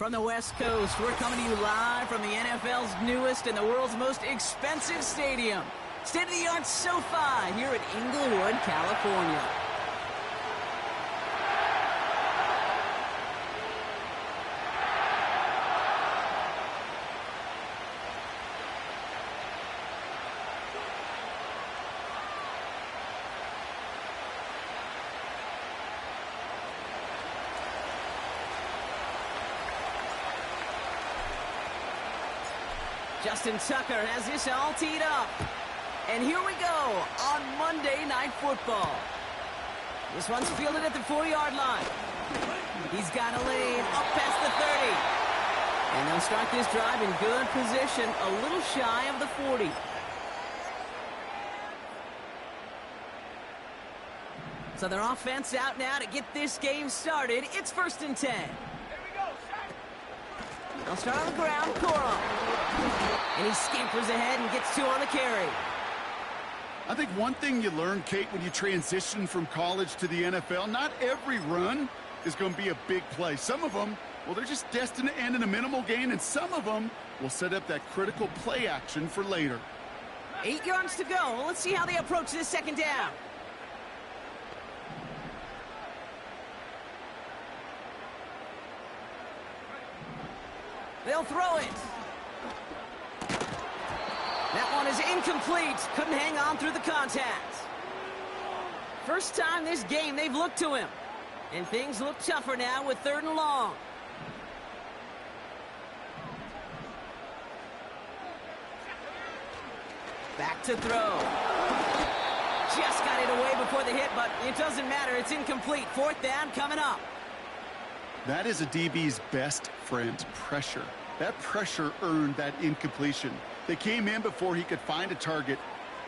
From the West Coast, we're coming to you live from the NFL's newest and the world's most expensive stadium. State-of-the-art SoFi here in Inglewood, California. Justin Tucker has this all teed up. And here we go on Monday Night Football. This one's fielded at the 4-yard line. He's got a lane up past the 30. And they'll start this drive in good position, a little shy of the 40. So their offense out now to get this game started. It's 1st and 10. They'll start on the ground, Coral. And he scampers ahead and gets 2 on the carry. I think one thing you learn, Kate, when you transition from college to the NFL, not every run is going to be a big play. Some of them, well, they're just destined to end in a minimal gain, and some of them will set up that critical play action for later. 8 yards to go. Well, let's see how they approach this 2nd down. They'll throw it. That one is incomplete. Couldn't hang on through the contact. First time this game they've looked to him. And things look tougher now with 3rd and long. Back to throw. Just got it away before the hit, but it doesn't matter. It's incomplete. 4th down coming up. That is a DB's best friend, pressure. That pressure earned that incompletion. They came in before he could find a target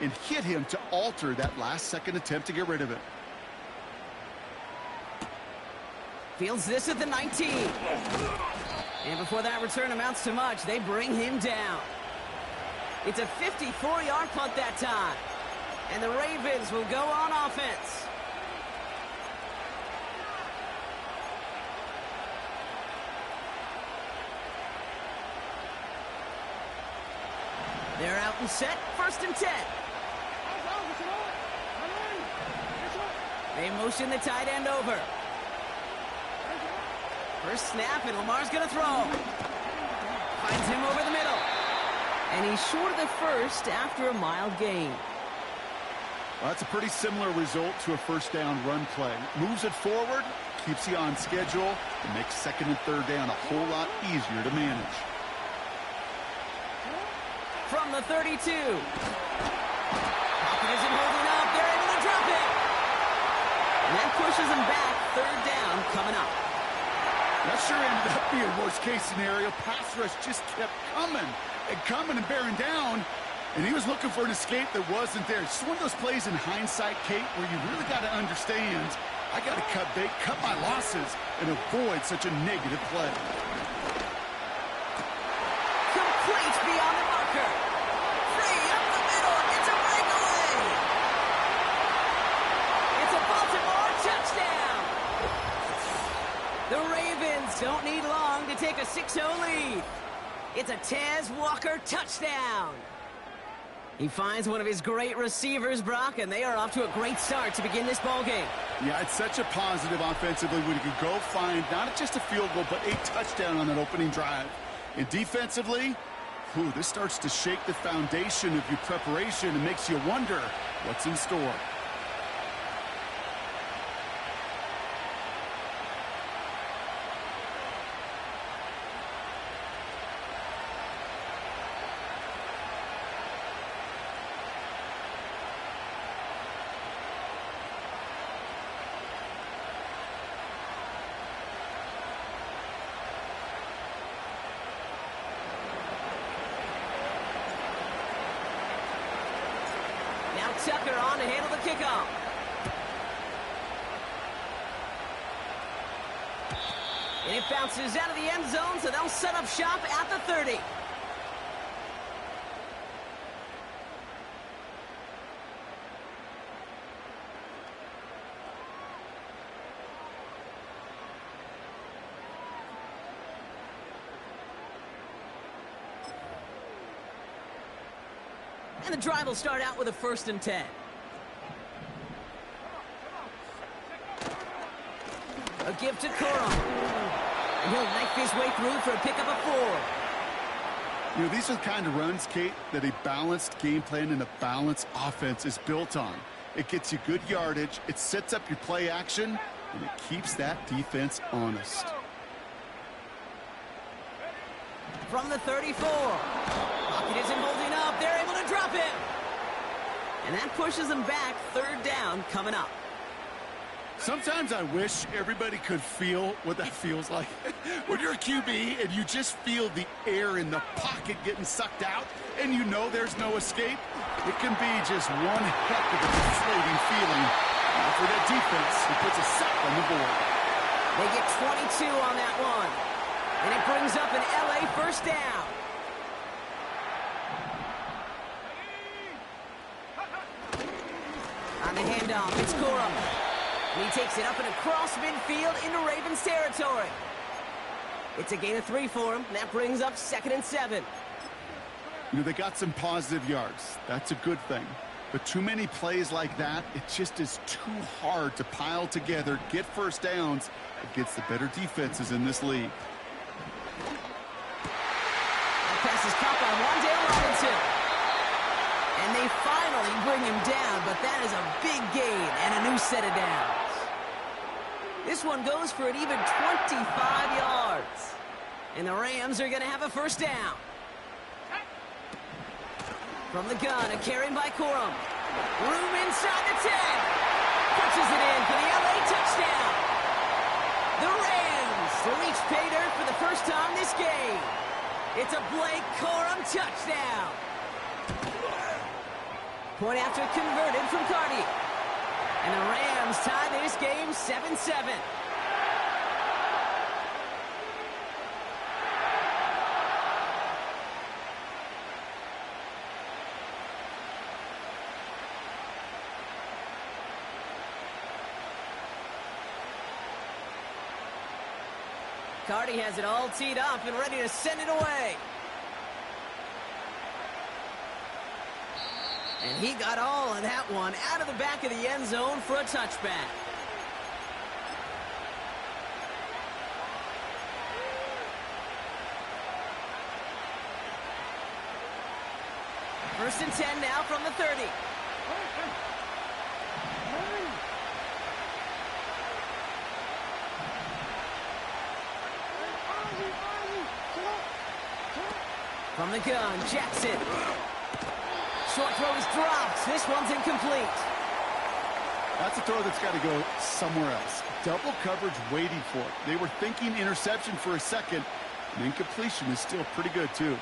and hit him to alter that last-second attempt to get rid of it. Fields this at the 19. And before that return amounts to much, they bring him down. It's a 54-yard punt that time. And the Ravens will go on offense. They're out and set, 1st and 10. They motion the tight end over. First snap, and Lamar's going to throw. Finds him over the middle. And he's short of the first after a mild gain. Well, that's a pretty similar result to a 1st down run play. Moves it forward, keeps you on schedule, and makes 2nd and 3rd down a whole lot easier to manage. From the 32. Pocket isn't holding up. They're able to drop it. And that pushes them back. 3rd down coming up. That sure ended up being a worst-case scenario. Pass rush just kept coming and bearing down. And he was looking for an escape that wasn't there. It's one of those plays in hindsight, Kate, where you really got to understand, I got to cut bait, cut my losses, and avoid such a negative play. Complete beyond the marker. Free up the middle. It's a breakaway. It's a Baltimore touchdown. The Ravens don't need long to take a 6-0 lead. It's a Tez Walker touchdown. He finds one of his great receivers, Brock, and they are off to a great start to begin this ballgame. Yeah, it's such a positive offensively when you can go find not just a field goal, but a touchdown on that opening drive. And defensively, this starts to shake the foundation of your preparation and makes you wonder what's in store. Tucker on to handle the kickoff. And it bounces out of the end zone, so they'll set up shop at the 30. And the drive will start out with a 1st and 10. A give to Corum. And he'll knife his way through for a pickup of 4. You know, these are the kind of runs, Kate, that a balanced game plan and a balanced offense is built on. It gets you good yardage, it sets up your play action, and it keeps that defense honest. From the 34. Pocket isn't holding up. They're able to drop it. And that pushes them back. 3rd down coming up. Sometimes I wish everybody could feel what that feels like. When you're a QB and you just feel the air in the pocket getting sucked out and you know there's no escape, it can be just one heck of a deflating feeling. For that defense, who puts a sack on the board. They get 22 on that one. And it brings up an LA 1st down. On the handoff, it's Corum. And he takes it up and across midfield into Ravens territory. It's a gain of 3 for him. And that brings up 2nd and 7. You know, they got some positive yards. That's a good thing. But too many plays like that, it just is too hard to pile together, get 1st downs against the better defenses in this league. That pass is caught by Wan'Dale Robinson. And they finally bring him down, but that is a big gain and a new set of downs. This one goes for an even 25 yards. And the Rams are going to have a 1st down. From the gun, a carry by Corum. Room inside the 10. Punches it in for the LA touchdown. The Rams to reach pay dirt for the 1st time this game. It's a Blake Corum touchdown. Point after converted from Cardi. And the Rams tie this game 7-7. Cardi has it all teed up and ready to send it away. And he got all of that one out of the back of the end zone for a touchback. First and 10 now from the 30. From the gun, Jackson. Short throw is dropped. This one's incomplete. That's a throw that's got to go somewhere else. Double coverage waiting for it. They were thinking interception for a second. And incompletion is still pretty good, too.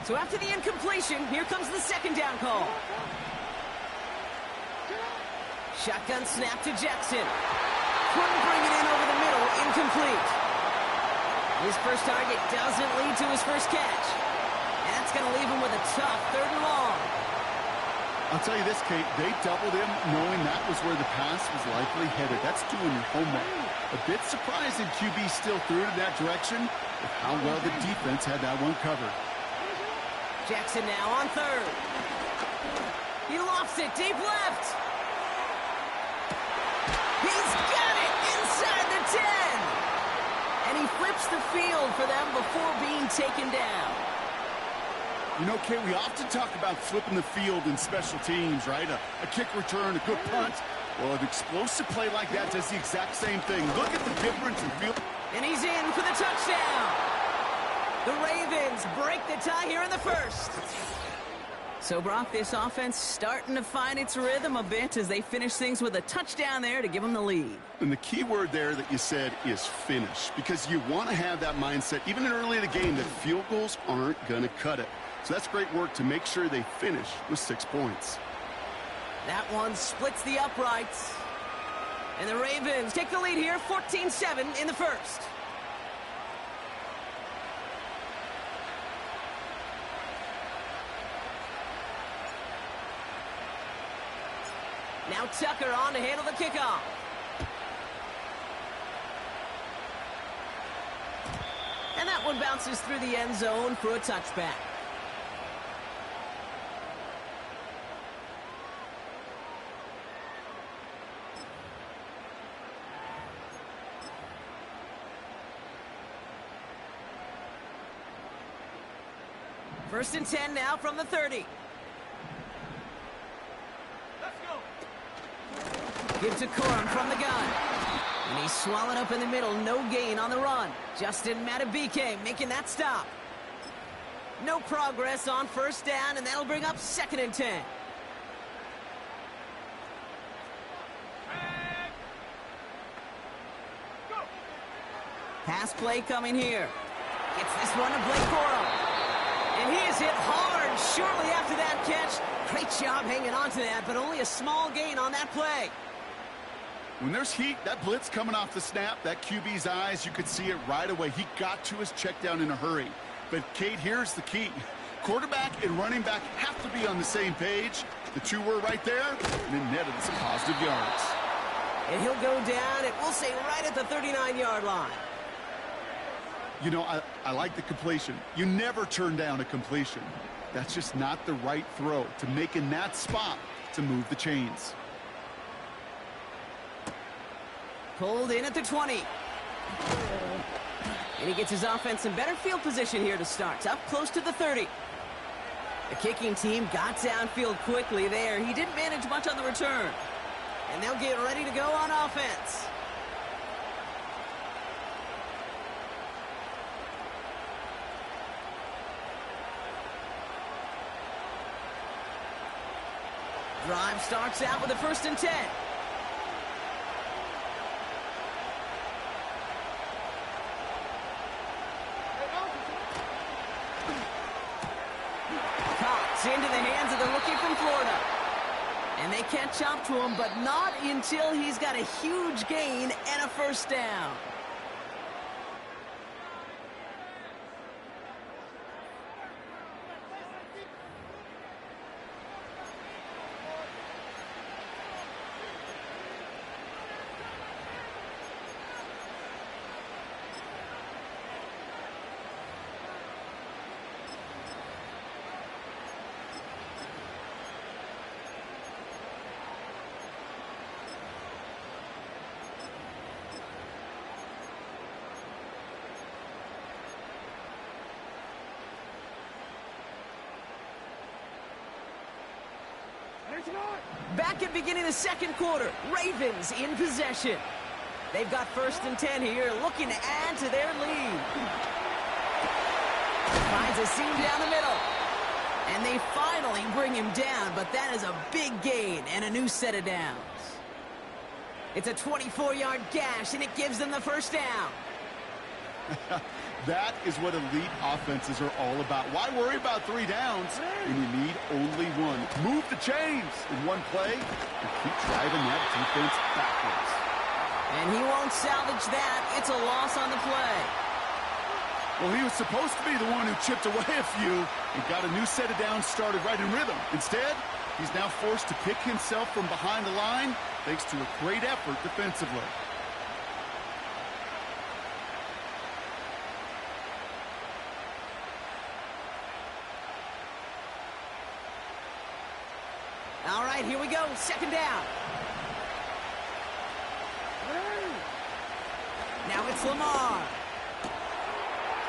So after the incompletion, here comes the 2nd down call. Shotgun snap to Jackson. Couldn't bring it in over the middle. Incomplete. His first target doesn't lead to his first catch. And that's going to leave him with a tough 3rd and long. I'll tell you this, Kate. They doubled him knowing that was where the pass was likely headed. That's doing your homework. A bit surprising QB still threw it in that direction with how well the defense had that one covered. Jackson now on 3rd. He lofts it deep left. He's got it inside the 10. And he flips the field for them before being taken down. You know, Kate, we often talk about flipping the field in special teams, right? A kick return, a good punt. Well, an explosive play like that does the exact same thing. Look at the difference in field. And he's in for the touchdown. The Ravens break the tie here in the 1st. So, Brock, this offense starting to find its rhythm a bit as they finish things with a touchdown there to give them the lead. And the key word there that you said is finish, because you want to have that mindset, even early in the game, that field goals aren't going to cut it. So that's great work to make sure they finish with 6 points. That one splits the uprights. And the Ravens take the lead here, 14-7 in the 1st. Now Tucker on to handle the kickoff. And that one bounces through the end zone for a touchback. First and 10 now from the 30. Let's go. Give to Corum from the gun. And he's swallowed up in the middle. No gain on the run. Madden BiH making that stop. No progress on first down, and that'll bring up second and 10. Pass play coming here. Gets this one to Blake Corum. And he is hit hard shortly after that catch. Great job hanging on to that, but only a small gain on that play. When there's heat, that blitz coming off the snap, that QB's eyes, you could see it right away. He got to his check down in a hurry. But, Kate, here's the key. Quarterback and running back have to be on the same page. The two were right there, and it netted some positive yards. And he'll go down, and we'll say right at the 39-yard line. You know, I like the completion. You never turn down a completion. That's just not the right throw to make in that spot to move the chains. Pulled in at the 20. And he gets his offense in better field position here to start. Up close to the 30. The kicking team got downfield quickly there. He didn't manage much on the return. And they'll get ready to go on offense. Drive starts out with a first and 10. Caught into the hands of the rookie from Florida. And they catch up to him, but not until he's got a huge gain and a first down. Back at beginning of the second quarter, Ravens in possession. They've got first and 10 here, looking to add to their lead. Finds a seam down the middle. And they finally bring him down, but that is a big gain and a new set of downs. It's a 24-yard gash, and it gives them the first down. That is what elite offenses are all about. Why worry about 3 downs when you need only one? Move the chains in one play and keep driving that defense backwards. And he won't salvage that. It's a loss on the play. Well, he was supposed to be the one who chipped away a few and got a new set of downs started right in rhythm. Instead, he's now forced to pick himself from behind the line thanks to a great effort defensively. All right, here we go. Second down. Now it's Lamar.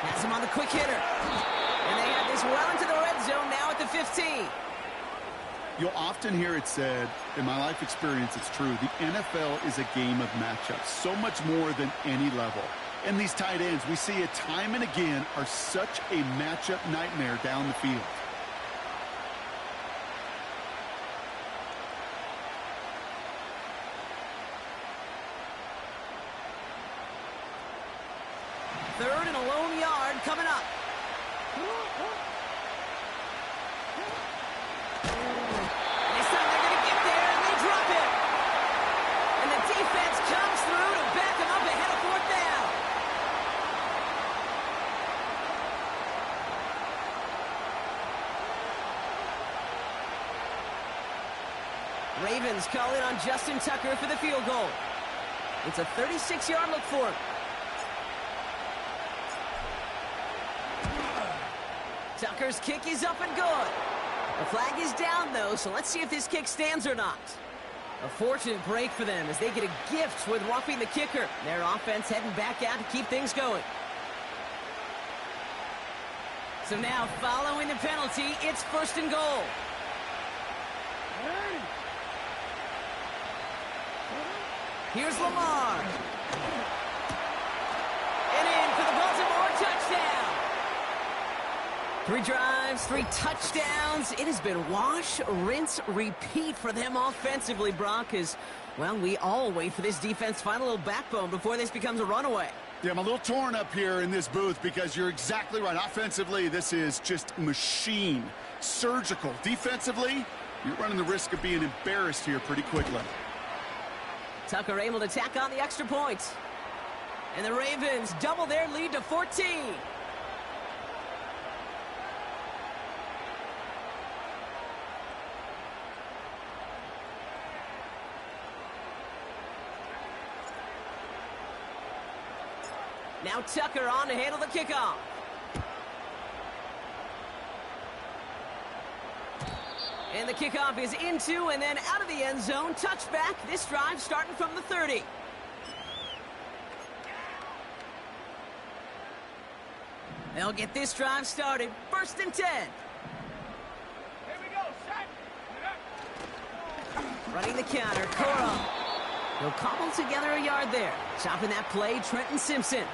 Has him on the quick hitter. And they have this well into the red zone now at the 15. You'll often hear it said, in my life experience, it's true, the NFL is a game of matchups, so much more than any level. And these tight ends, we see it time and again, are such a matchup nightmare down the field. Third and a lone yard coming up. And they said they're going to get there, and they drop it. And the defense comes through to back them up ahead of fourth down. Ravens calling on Justin Tucker for the field goal. It's a 36-yard look for him. Tucker's kick is up and good. The flag is down, though, so let's see if this kick stands or not. A fortunate break for them as they get a gift with roughing the kicker. Their offense heading back out to keep things going. So now, following the penalty, it's 1st and goal. Here's Lamar. And in for the Baltimore touchdown. 3 drives, 3 touchdowns. It has been wash, rinse, repeat for them offensively, Brock, as, well, we all wait for this defense to find a little backbone before this becomes a runaway. Yeah, I'm a little torn up here in this booth because you're exactly right. Offensively, this is just machine. Surgical. Defensively, you're running the risk of being embarrassed here pretty quickly. Tucker able to tack on the extra point. And the Ravens double their lead to 14. Now Tucker on to handle the kickoff. And the kickoff is into and then out of the end zone. Touchback. This drive starting from the 30. They'll get this drive started. 1st and 10. Here we go, set. Running the counter. Cora. He'll cobble together a yard there. Chopping that play, Trenton Simpson.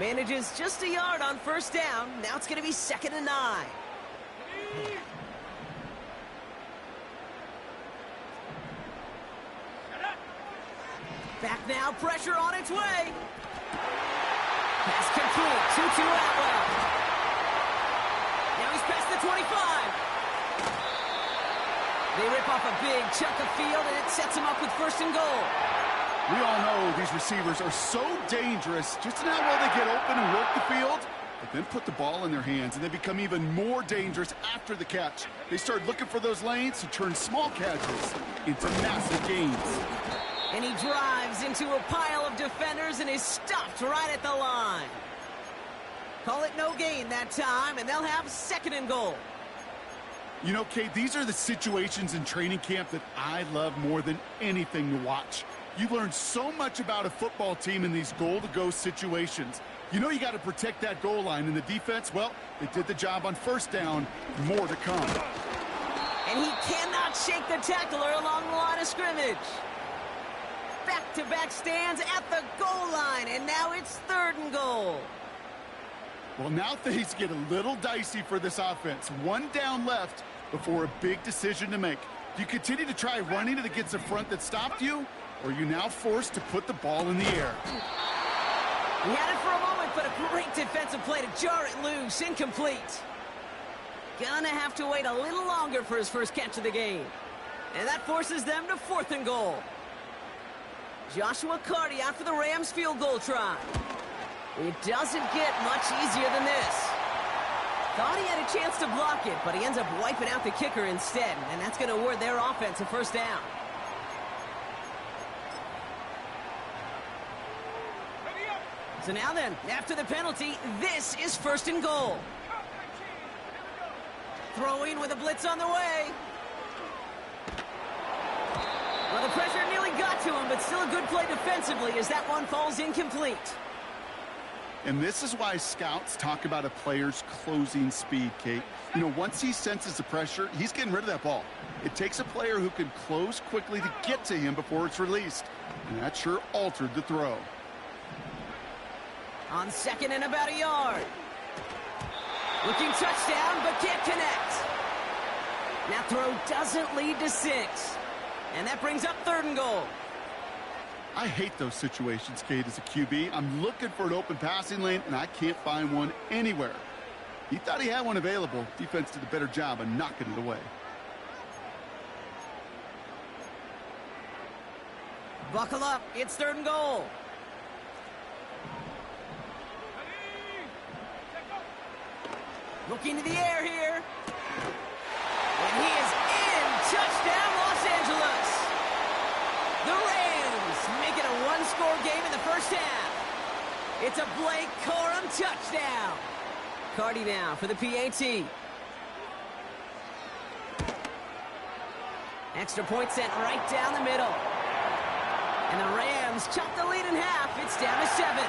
Manages just a yard on 1st down. Now it's going to be 2nd and 9. Back now, pressure on its way. Pass complete, Tutu Atwell. Now he's past the 25. They rip off a big chunk of field, and it sets him up with 1st and goal. We all know these receivers are so dangerous just in how well they get open and work the field, but then put the ball in their hands, and they become even more dangerous after the catch. They start looking for those lanes to turn small catches into massive gains. And he drives into a pile of defenders and is stopped right at the line. Call it no gain that time, and they'll have 2nd and goal. You know, Kate, these are the situations in training camp that I love more than anything to watch. You learn so much about a football team in these goal-to-go situations. You know you got to protect that goal line, and the defense, well, they did the job on 1st down. More to come. And he cannot shake the tackler along the line of scrimmage. Back-to-back stands at the goal line, and now it's 3rd and goal. Well, now things get a little dicey for this offense. 1 down left before a big decision to make. Do you continue to try running it against a front that stopped you, or are you now forced to put the ball in the air? He had it for a moment, but a great defensive play to jar it loose. Incomplete. Gonna have to wait a little longer for his first catch of the game. And that forces them to 4th and goal. Joshua Carty after the Rams field goal try. It doesn't get much easier than this. Thought he had a chance to block it, but he ends up wiping out the kicker instead, and that's going to award their offense a 1st down. So now then, after the penalty, this is 1st and goal. Throwing with a blitz on the way. Well, the pressure nearly got to him, but still a good play defensively as that one falls incomplete. And this is why scouts talk about a player's closing speed, Kate. You know, once he senses the pressure, he's getting rid of that ball. It takes a player who can close quickly to get to him before it's released. And that sure altered the throw. On 2nd and about a yard. Looking touchdown, but can't connect. That throw doesn't lead to 6. And that brings up 3rd and goal. I hate those situations, Kate, as a QB. I'm looking for an open passing lane, and I can't find one anywhere. He thought he had one available. Defense did a better job of knocking it away. Buckle up. It's 3rd and goal. Looking to the air here. And he is in. Touchdown, Los Angeles. Blake Corum, touchdown. Cardi now for the PAT. Extra point sent right down the middle. And the Rams chop the lead in half. It's down to 7.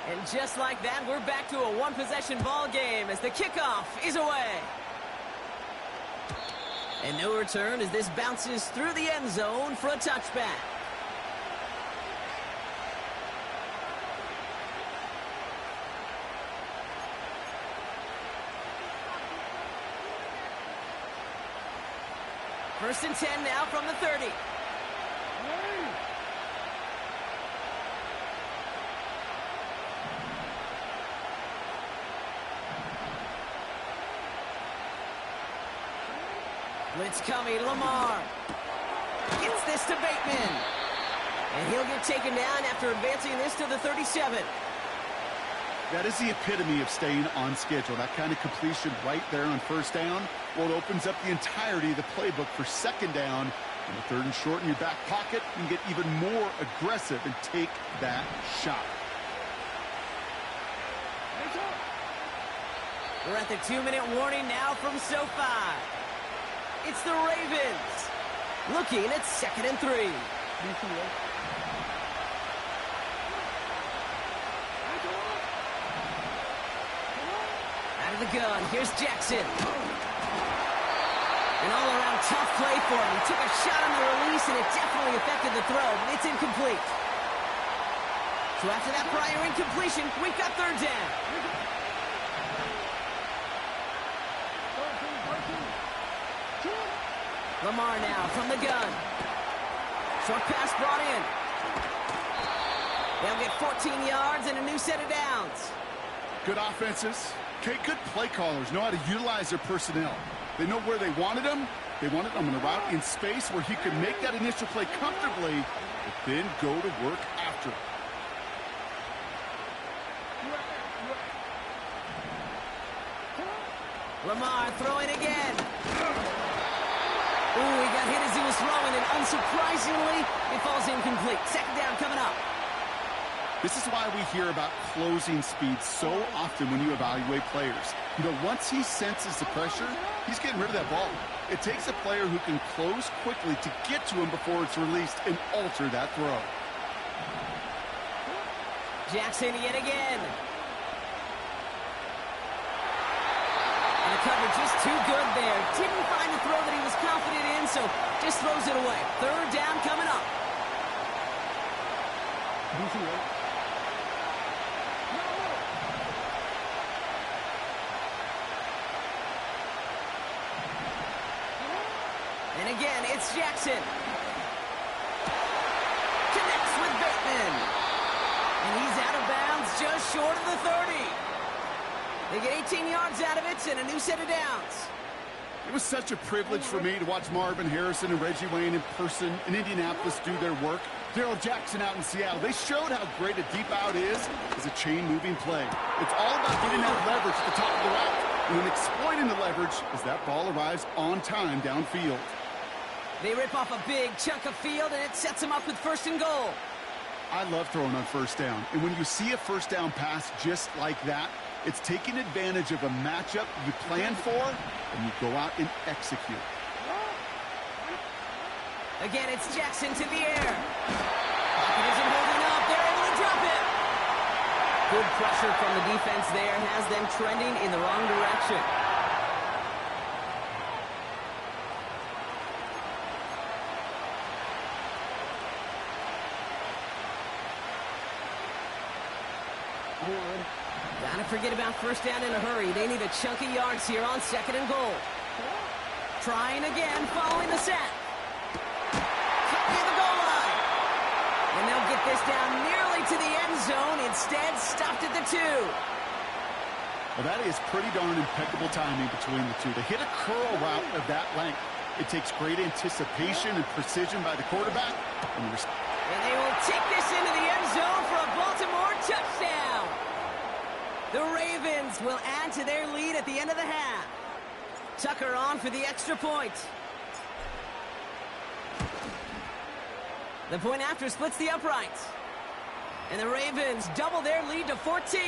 And just like that, we're back to a one-possession ball game as the kickoff is away. And no return as this bounces through the end zone for a touchback. First and 10 now from the 30. Blitz coming, Lamar. Gets this to Bateman. And he'll get taken down after advancing this to the 37. That is the epitome of staying on schedule. That kind of completion right there on first down. Well, it opens up the entirety of the playbook for second down. And the third and short in your back pocket, you can get even more aggressive and take that shot. We're at the 2-minute warning now from SoFi. It's the Ravens, looking at 2nd and 3. Out of the gun, here's Jackson. An all-around tough play for him. He took a shot on the release, and it definitely affected the throw, but it's incomplete. So after that prior incompletion, we've got 3rd down. Lamar now from the gun. Short pass brought in. They'll get 14 yards and a new set of downs. Good offenses. Okay, good play callers know how to utilize their personnel. They know where they wanted them. They wanted them in a route in space where he could make that initial play comfortably, but then go to work after it. Lamar throwing again. Ooh, he got hit as he was throwing, and unsurprisingly, it falls incomplete. 2nd down coming up. This is why we hear about closing speed so often when you evaluate players. You know, once he senses the pressure, he's getting rid of that ball. It takes a player who can close quickly to get to him before it's released and alter that throw. Jackson yet again. And the cover just too good there. Didn't find the throw that he was confident in, so just throws it away. 3rd down coming up. And again, it's Jackson. Connects with Bateman. And he's out of bounds just short of the 30. They get 18 yards out of it and a new set of downs. It was such a privilege for me to watch Marvin Harrison and Reggie Wayne in person in Indianapolis do their work. Darrell Jackson out in Seattle. They showed how great a deep out is as a chain-moving play. It's all about getting that leverage at the top of the route and then exploiting the leverage as that ball arrives on time downfield. They rip off a big chunk of field, and it sets them up with 1st and goal. I love throwing on first down. And when you see a first down pass just like that, it's taking advantage of a matchup you plan for, and you go out and execute. Again, it's Jackson to the air. Pocket isn't holding up. They're able to drop it. Good pressure from the defense there has them trending in the wrong direction. Gotta forget about first down in a hurry. They need a chunk of yards here on 2nd and goal. Trying again following the sack. Near the goal line. And they'll get this down nearly to the end zone. Instead, stopped at the 2. Well, that is pretty darn impeccable timing between the two. To hit a curl route of that length, it takes great anticipation and precision by the quarterback. And they will take this into the end zone for a touchdown! The Ravens will add to their lead at the end of the half. Tucker on for the extra point. The point after splits the uprights. And the Ravens double their lead to 14.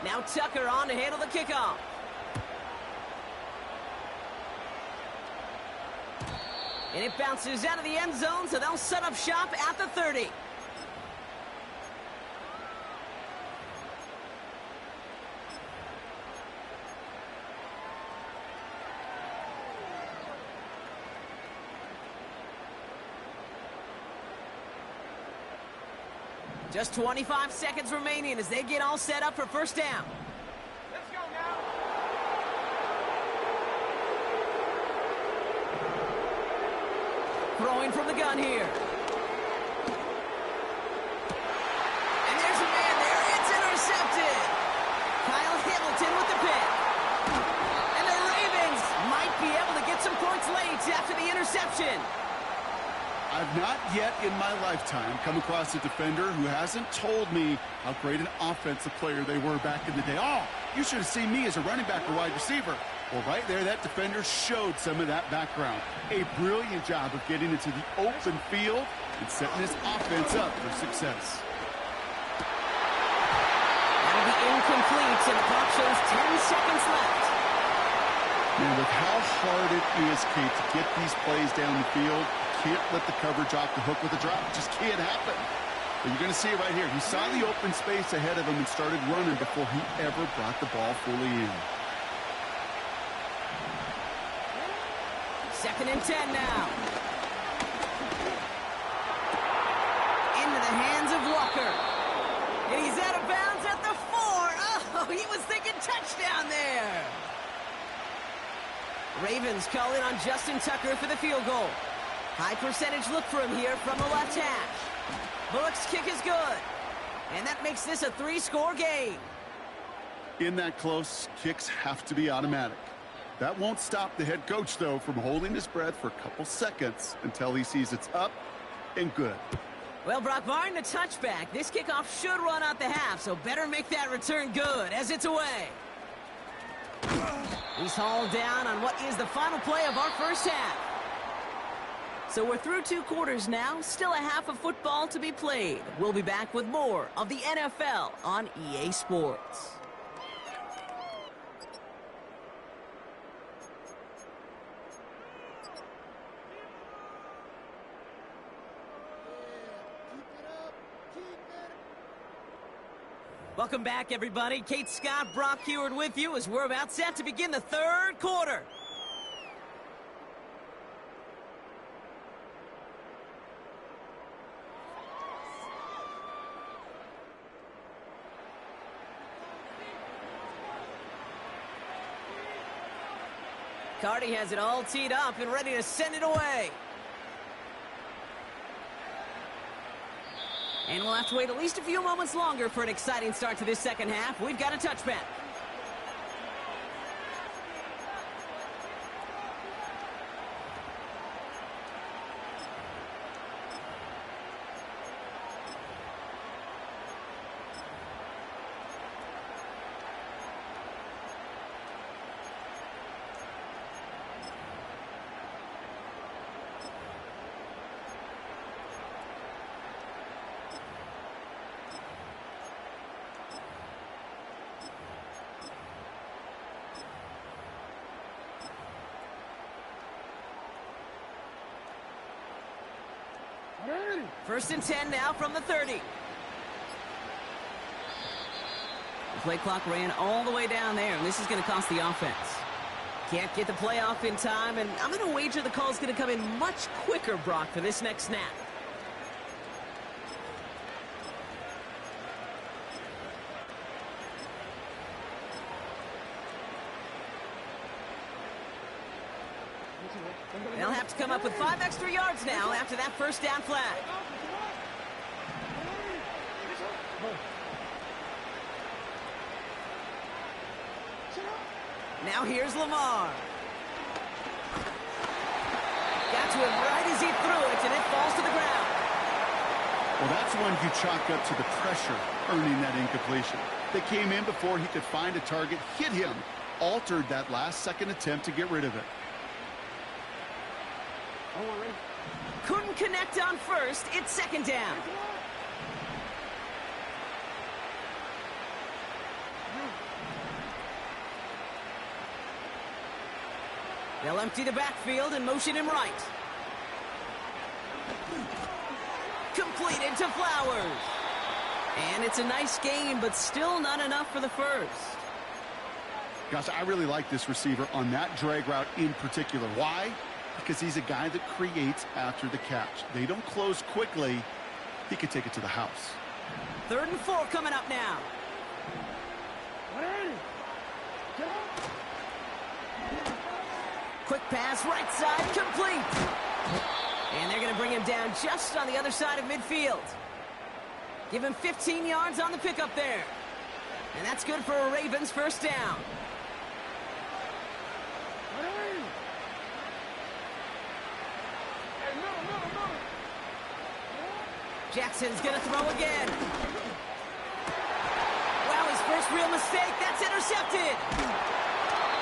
Now Tucker on to handle the kickoff. And it bounces out of the end zone, so they'll set up shop at the 30. Just 25 seconds remaining as they get all set up for first down. Let's go now. Throwing from the gun here. And there's a man there. It's intercepted. Kyle Hamilton with the pick. And the Ravens might be able to get some points late after the interception. I've not yet in my lifetime come across a defender who hasn't told me how great an offensive player they were back in the day. Oh, you should have seen me as a running back or wide receiver. Well, right there, that defender showed some of that background. A brilliant job of getting into the open field and setting his offense up for success. That'll be incomplete, and the clock shows 10 seconds left. Man, with how hard it is, Kate, to get these plays down the field, can't let the coverage off the hook with a drop. It just can't happen. But you're going to see it right here. He saw the open space ahead of him and started running before he ever brought the ball fully in. 2nd and 10 now. Into the hands of Walker. And he's out of bounds at the 4. Oh, he was thinking touchdown there. Ravens calling on Justin Tucker for the field goal. High percentage look for him here from the left hash. Bullock's kick is good. And that makes this a 3-score game. In that close, kicks have to be automatic. That won't stop the head coach, though, from holding his breath for a couple seconds until he sees it's up and good. Well, Brock, barring the touchback, this kickoff should run out the half, so better make that return good as it's away. He's hauled down on what is the final play of our first half. So we're through 2 quarters now, still a half of football to be played. We'll be back with more of the NFL on EA Sports. Welcome back, everybody. Kate Scott, Brock Heward with you as we're about set to begin the 3rd quarter. Cardi has it all teed up and ready to send it away. And we'll have to wait at least a few moments longer for an exciting start to this second half. We've got a touchback. First and 10 now from the 30. The play clock ran all the way down there, and this is going to cost the offense. Can't get the play off in time, and I'm going to wager the call's going to come in much quicker, Brock, for this next snap. They'll have to come up with 5 extra yards now after that first down flag. Now here's Lamar. Got to him right as he threw it, and it falls to the ground. Well, that's one you chalk up to the pressure earning that incompletion. They came in before he could find a target, hit him, altered that last-second attempt to get rid of it. Couldn't connect on first. It's second down. They'll empty the backfield and motion him right. Completed to Flowers. And it's a nice game, but still not enough for the first. Gosh, I really like this receiver on that drag route in particular. Why? Because he's a guy that creates after the catch. They don't close quickly. He could take it to the house. 3rd and 4 coming up now. Quick pass, right side, complete. And they're going to bring him down just on the other side of midfield. Give him 15 yards on the pickup there. And that's good for a Ravens first down. Jackson's going to throw again. Wow, his first real mistake. That's intercepted.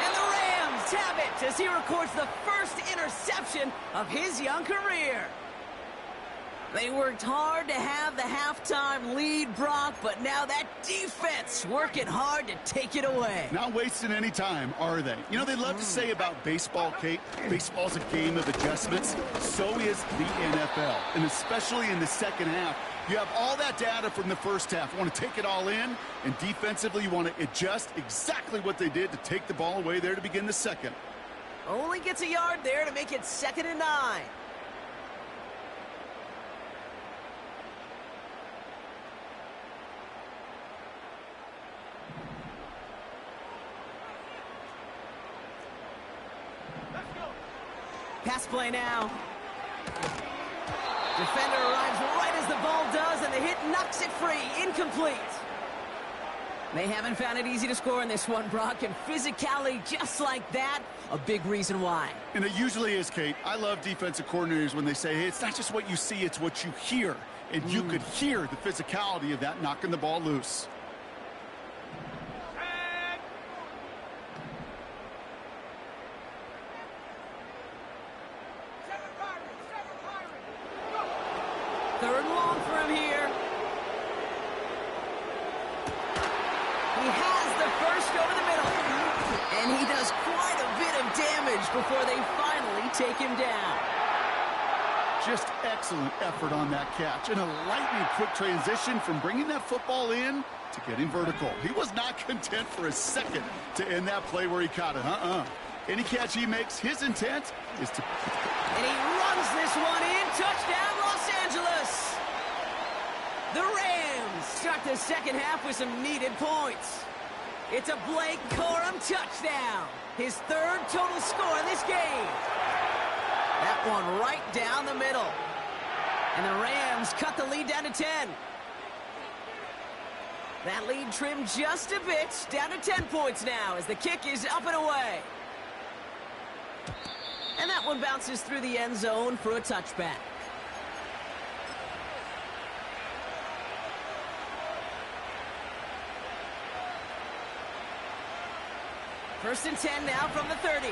And the Rams have it as he records the first interception of his young career. They worked hard to have the halftime lead, Brock, but now that defense working hard to take it away. Not wasting any time, are they? You know, they love to say about baseball, Kate, baseball's a game of adjustments. So is the NFL, and especially in the second half. You have all that data from the first half. You want to take it all in, and defensively you want to adjust exactly what they did to take the ball away there to begin the second. Only gets a yard there to make it 2nd and 9. Pass play now. Defender arrives right as the ball does, and the hit knocks it free. Incomplete. They haven't found it easy to score in this one, Brock, and physicality just like that, a big reason why. And it usually is, Kate. I love defensive coordinators when they say, hey, it's not just what you see, it's what you hear. And you could hear the physicality of that knocking the ball loose. Third and long for him here. He has the first over the middle. And he does quite a bit of damage before they finally take him down. Just excellent effort on that catch. And a lightning quick transition from bringing that football in to getting vertical. He was not content for a second to end that play where he caught it. Any catch he makes, his intent is to... And he runs this one in. Touchdown, Los Angeles. The Rams start the second half with some needed points. It's a Blake Corum touchdown. His 3rd total score in this game. That one right down the middle. And the Rams cut the lead down to 10. That lead trimmed just a bit, down to 10 points now as the kick is up and away. And that one bounces through the end zone for a touchback. First and 10 now from the 30.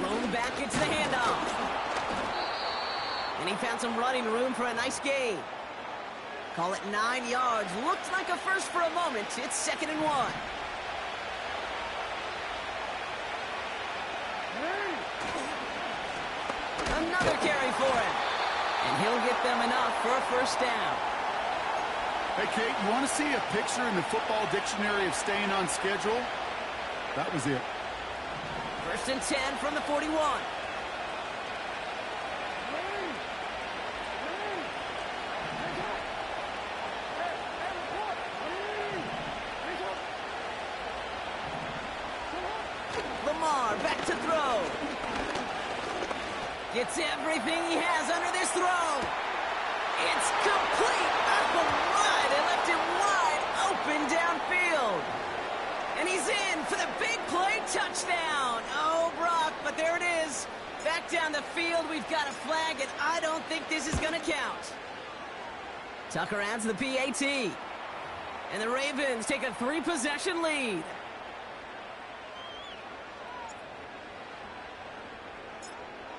Blown back into the handoff. And he found some running room for a nice gain. Call it 9 yards. Looked like a first for a moment. It's 2nd and 1. Another carry for him. And he'll get them enough for a first down. Hey, Kate, you want to see a picture in the football dictionary of staying on schedule? That was it. First and 10 from the 41. Lamar back to throw. Gets everything he has under this throw. It's complete. Oh, my. They left him wide open downfield. And he's in for the big play touchdown. Oh, Brock, but there it is. Back down the field, we've got a flag, and I don't think this is going to count. Tucker adds the PAT. And the Ravens take a 3-possession lead.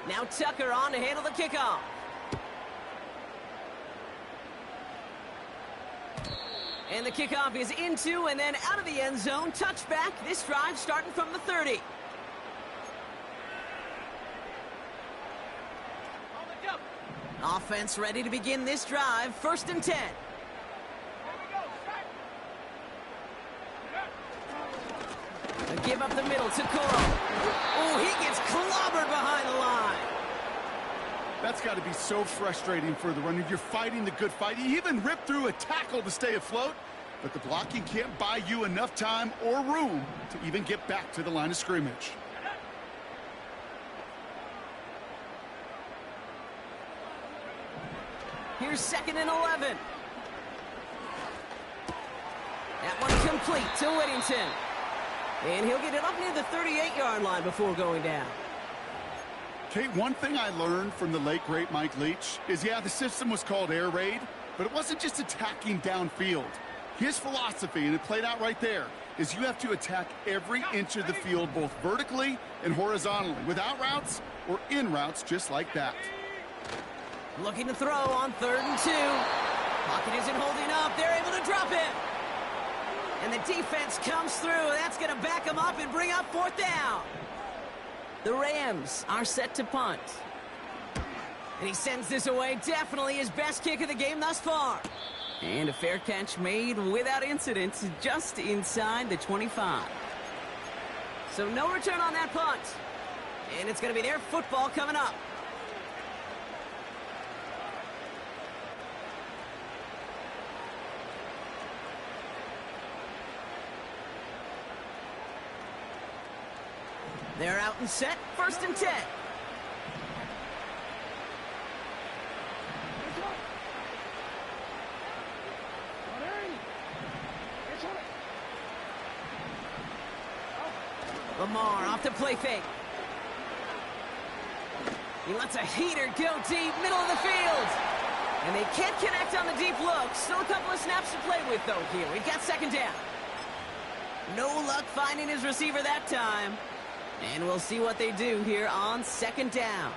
Now Tucker on to handle the kickoff. And the kickoff is into and then out of the end zone. Touchback. This drive starting from the 30. Offense ready to begin this drive. 1st and 10. A give up the middle to Coro. Oh, he gets clobbered behind the line. That's got to be so frustrating for the runner. You're fighting the good fight. You even ripped through a tackle to stay afloat, but the blocking can't buy you enough time or room to even get back to the line of scrimmage. Here's 2nd and 11. That one complete to Whittington. And he'll get it up near the 38-yard line before going down. Kate, one thing I learned from the late, great Mike Leach is, yeah, the system was called air raid, but it wasn't just attacking downfield. His philosophy, and it played out right there, is you have to attack every inch of the field, both vertically and horizontally, without routes or in routes just like that. Looking to throw on 3rd and 2. Pocket isn't holding up. They're able to drop it. And the defense comes through. That's going to back them up and bring up 4th down. The Rams are set to punt. And he sends this away. Definitely his best kick of the game thus far. And a fair catch made without incident just inside the 25. So no return on that punt. And it's going to be their football coming up. They're out and set. 1st and 10. Lamar off the play fake. He lets a heater go deep, middle of the field. And they can't connect on the deep look. Still a couple of snaps to play with, though, here. We've got 2nd down. No luck finding his receiver that time. And we'll see what they do here on 2nd down.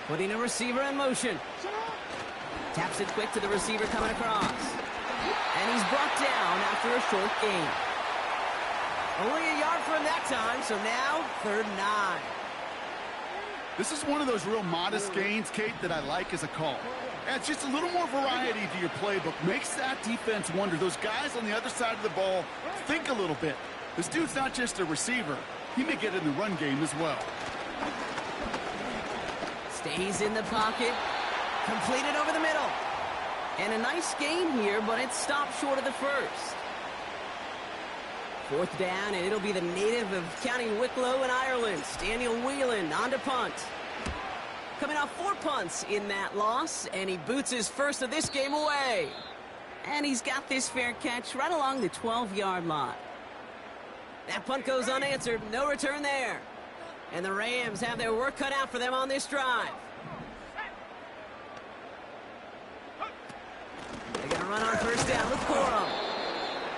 Putting a receiver in motion. Taps it quick to the receiver coming across. And he's brought down after a short gain. Only a yard for him that time, so now 3rd and 9. This is one of those real modest gains, Kate, that I like as a call. Adds just a little more variety to your playbook. Makes that defense wonder. Those guys on the other side of the ball think a little bit. This dude's not just a receiver. He may get in the run game as well. Stays in the pocket. Completed over the middle. And a nice gain here, but it stopped short of the 1st. 4th down, and it'll be the native of County Wicklow in Ireland, Daniel Whelan, on to punt. Coming off 4 punts in that loss, and he boots his first of this game away. And he's got this fair catch right along the 12-yard line. That punt goes unanswered, no return there. And the Rams have their work cut out for them on this drive. They're going to run on 1st down with Corum.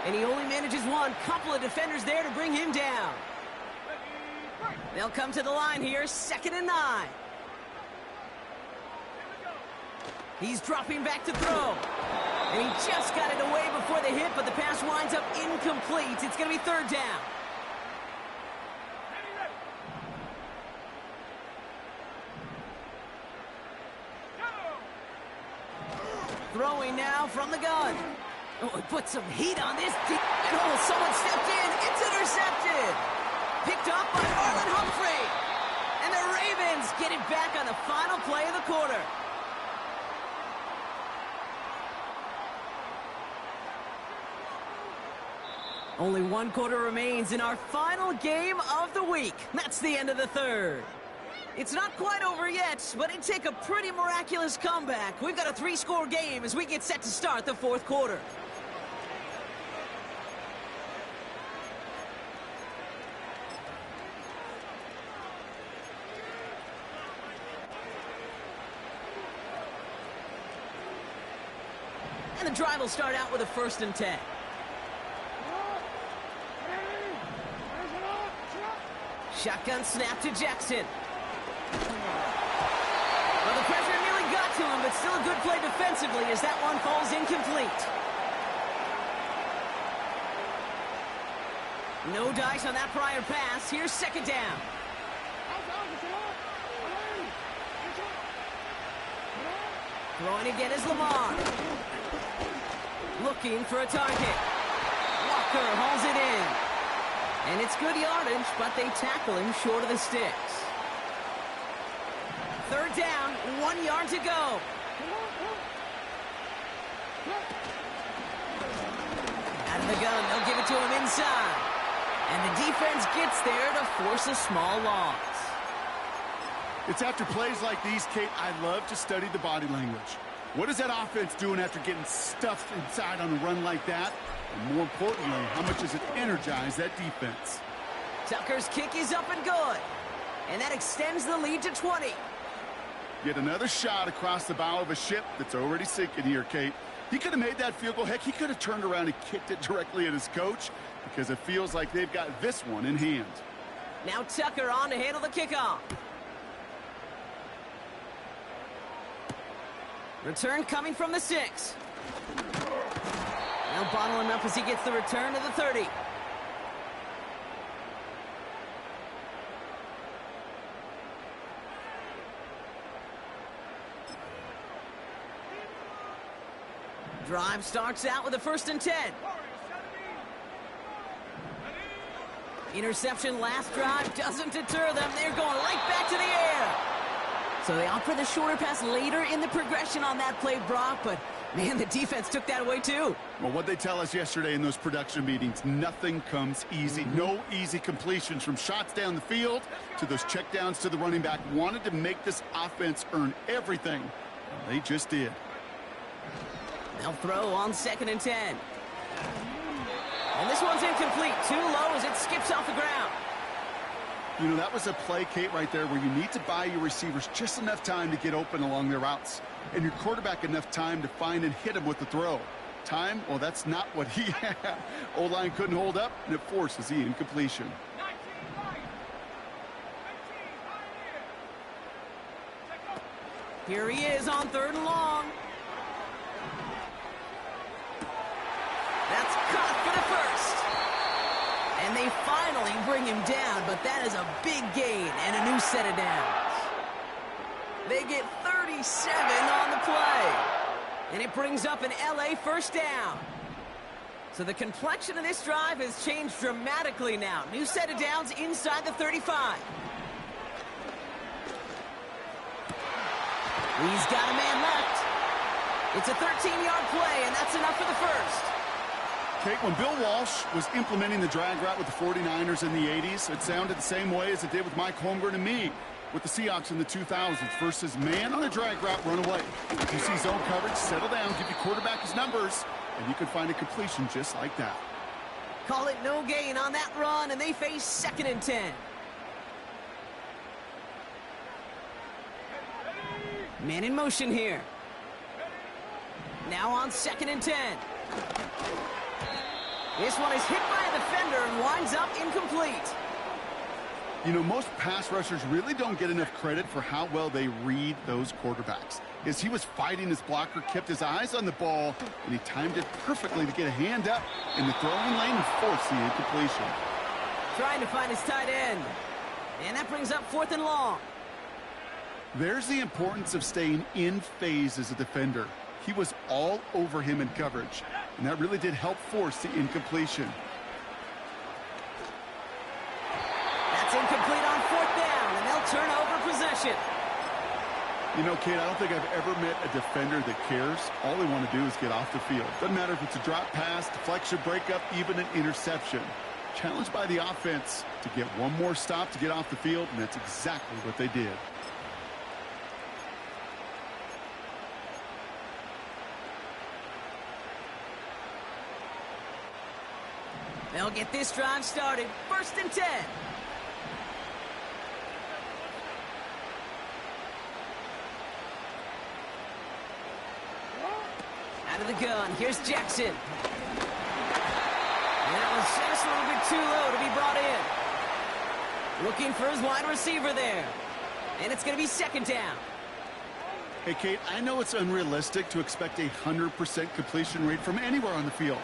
And he only manages one. Couple of defenders there to bring him down. They'll come to the line here, 2nd and 9. He's dropping back to throw. And he just got it away before the hit, but the pass winds up incomplete. It's going to be 3rd down. Throwing now from the gun. Oh, he put some heat on this. Oh, someone stepped in. It's intercepted. Picked off by Marlon Humphrey. And the Ravens get it back on the final play of the quarter. Only one quarter remains in our final game of the week. That's the end of the third. It's not quite over yet, but it'd take a pretty miraculous comeback. We've got a 3-score game as we get set to start the fourth quarter. And the drive will start out with a 1st and 10. Shotgun snap to Jackson. Well, the pressure nearly got to him, but still a good play defensively as that one falls incomplete. No dice on that prior pass. Here's 2nd down. Throwing again is Lamar. Looking for a target. Walker hauls it in. And it's good yardage, but they tackle him short of the sticks. 3rd down, 1 yard to go. Out of the gun, they'll give it to him inside. And the defense gets there to force a small loss. It's after plays like these, Kate, I love to study the body language. What is that offense doing after getting stuffed inside on a run like that? And more importantly, how much does it energize that defense? Tucker's kick is up and good. And that extends the lead to 20. Yet another shot across the bow of a ship that's already sinking here, Kate. He could have made that field goal. Heck, he could have turned around and kicked it directly at his coach because it feels like they've got this one in hand. Now Tucker on to handle the kickoff. Return coming from the 6. Now bottle him up as he gets the return to the 30. Drive starts out with a 1st and 10. Interception last drive doesn't deter them. They're going right back to the air. So they opt for the shorter pass later in the progression on that play, Brock, but man, the defense took that away too. Well, what they tell us yesterday in those production meetings, nothing comes easy. No easy completions from shots down the field to those checkdowns to the running back. Wanted to make this offense earn everything. They just did. They'll throw on 2nd and 10. And this one's incomplete. Too low as it skips off the ground. You know, that was a play, Kate, right there where you need to buy your receivers just enough time to get open along their routes. And your quarterback enough time to find and hit him with the throw. Time, well, that's not what he had. O-line couldn't hold up, and it forces the incompletion. Here he is on 3rd and long. That's caught for the 1st. And they finally bring him down, but that is a big gain and a new set of downs. They get 37 on the play. And it brings up an LA 1st down. So the complexion of this drive has changed dramatically now. New set of downs inside the 35. He's got a man left. It's a 13-yard play, and that's enough for the 1st. Kate, when Bill Walsh was implementing the drag route with the 49ers in the 80s, it sounded the same way as it did with Mike Holmgren and me with the Seahawks in the 2000s versus man on a drag route, run away. If you see zone coverage, settle down, give your quarterback his numbers, and you can find a completion just like that. Call it no gain on that run, and they face 2nd and 10. Man in motion here. Now on 2nd and 10. This one is hit by a defender and winds up incomplete. You know, most pass rushers really don't get enough credit for how well they read those quarterbacks. As he was fighting his blocker, kept his eyes on the ball, and he timed it perfectly to get a hand up in the throwing lane and force the incompletion. Trying to find his tight end. And that brings up 4th and long. There's the importance of staying in phase as a defender. He was all over him in coverage, and that really did help force the incompletion. That's incomplete on 4th down, and they'll turn over possession. You know, Kate, I don't think I've ever met a defender that cares. All they want to do is get off the field. Doesn't matter if it's a drop pass, deflection, breakup, even an interception. Challenged by the offense to get one more stop to get off the field, and that's exactly what they did. They'll get this drive started. 1st and 10. Out of the gun. Here's Jackson. And that was just a little bit too low to be brought in. Looking for his wide receiver there. And it's going to be 2nd down. Hey, Kate, I know it's unrealistic to expect a 100% completion rate from anywhere on the field.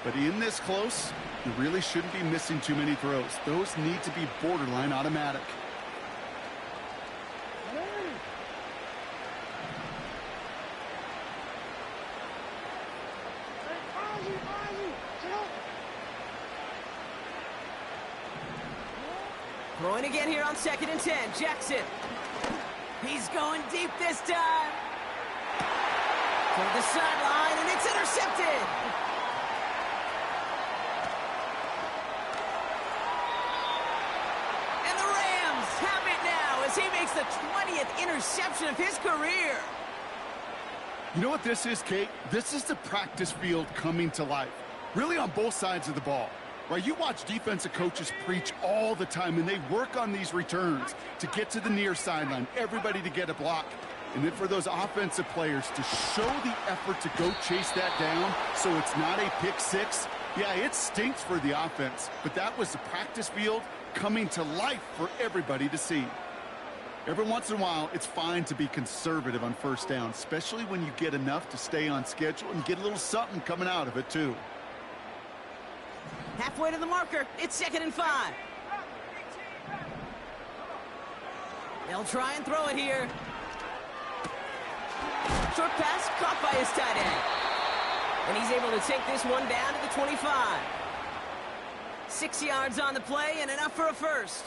But in this close, you really shouldn't be missing too many throws. Those need to be borderline automatic. Throwing again here on 2nd and 10. Jackson. He's going deep this time. For the sideline, and it's intercepted. And the Rams have it now as he makes the 20th interception of his career. You know what this is, Kate? This is the practice field coming to life. Really on both sides of the ball. Right, you watch defensive coaches preach all the time, and they work on these returns to get to the near sideline, everybody to get a block. And then for those offensive players to show the effort to go chase that down so it's not a pick six, yeah, it stinks for the offense. But that was the practice field coming to life for everybody to see. Every once in a while, it's fine to be conservative on 1st down, especially when you get enough to stay on schedule and get a little something coming out of it, too. Halfway to the marker. It's 2nd and 5. They'll try and throw it here. Short pass caught by his tight end. And he's able to take this one down to the 25. 6 yards on the play and enough for a first.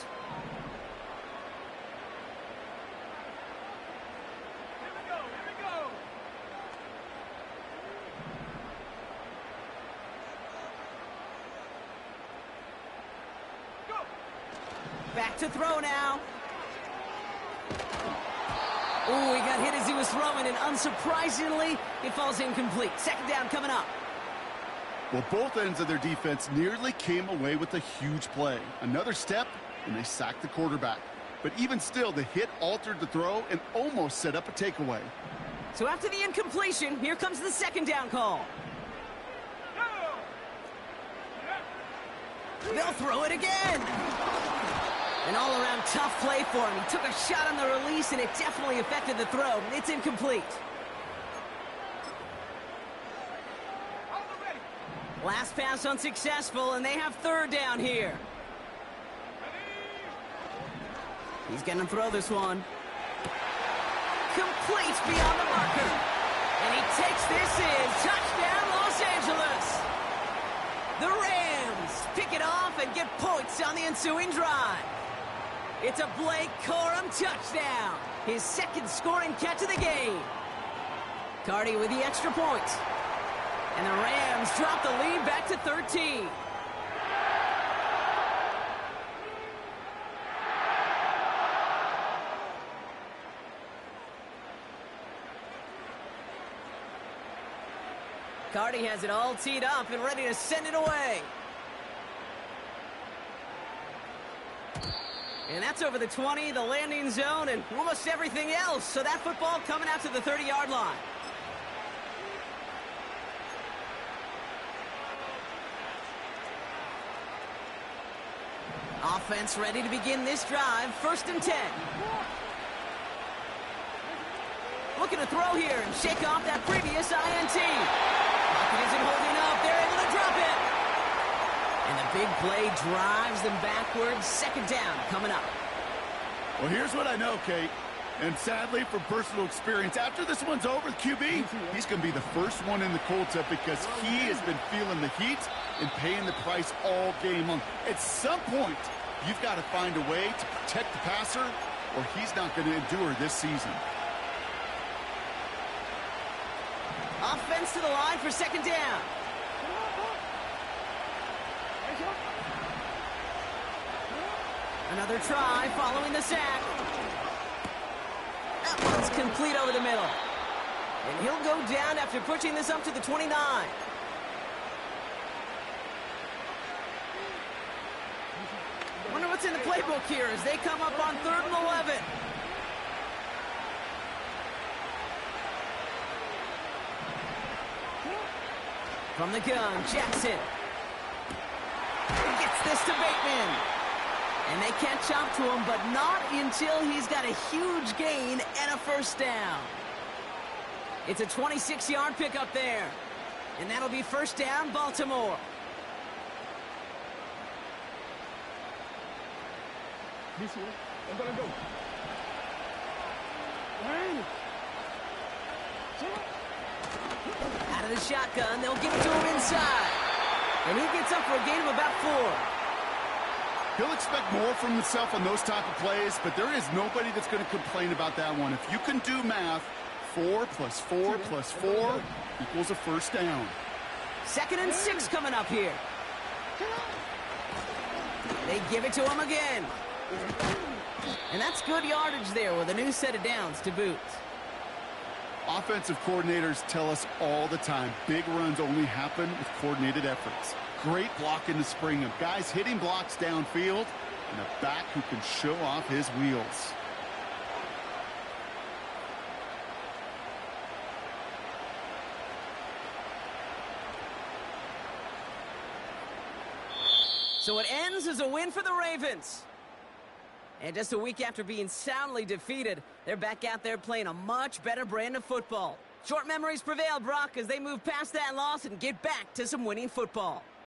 Back to throw now. Ooh, he got hit as he was throwing, and unsurprisingly, it falls incomplete. 2nd down coming up. Well, both ends of their defense nearly came away with a huge play. Another step, and they sacked the quarterback. But even still, the hit altered the throw and almost set up a takeaway. So after the incompletion, here comes the 2nd down call. They'll throw it again. An all-around tough play for him. He took a shot on the release, and it definitely affected the throw. It's incomplete. Last pass unsuccessful, and they have 3rd down here. He's going to throw this one. Complete beyond the marker. And he takes this in. Touchdown, Los Angeles. The Rams pick it off and get points on the ensuing drive. It's a Blake Corum touchdown. His 2nd scoring catch of the game. Cardi with the extra point. And the Rams drop the lead back to 13. Cardi has it all teed up and ready to send it away. And that's over the 20, the landing zone, and almost everything else. So that football coming out to the 30-yard line. Offense ready to begin this drive. 1st and 10. Looking to throw here and shake off that previous INT. Pocket isn't holding up. They're able to drop it. And the big play drives them backwards. 2nd down coming up. Well, here's what I know, Kate. And sadly, from personal experience, after this one's over, the QB, he's going to be the first one in the cold tub because he has been feeling the heat and paying the price all game long. At some point, you've got to find a way to protect the passer, or he's not going to endure this season. Offense to the line for second down. Another try following the sack. That one's complete over the middle. And he'll go down after pushing this up to the 29. Wonder what's in the playbook here as they come up on 3rd and 11. From the gun, Jackson. Gets this to Bateman. And they can't chop to him, but not until he's got a huge gain and a first down. It's a 26-yard pickup there. And that'll be first down, Baltimore. I'm gonna go. Out of the shotgun, they'll give it to him inside. And he gets up for a gain of about 4. He'll expect more from himself on those type of plays, but there is nobody that's going to complain about that one. If you can do math, 4 plus 4 plus 4 equals a first down. 2nd and 6 coming up here. They give it to him again. And that's good yardage there with a new set of downs to boot. Offensive coordinators tell us all the time, big runs only happen with coordinated efforts. Great block in the spring of guys hitting blocks downfield and a back who can show off his wheels. So it ends as a win for the Ravens. And just a week after being soundly defeated, they're back out there playing a much better brand of football. Short memories prevail, Brock, as they move past that loss and get back to some winning football.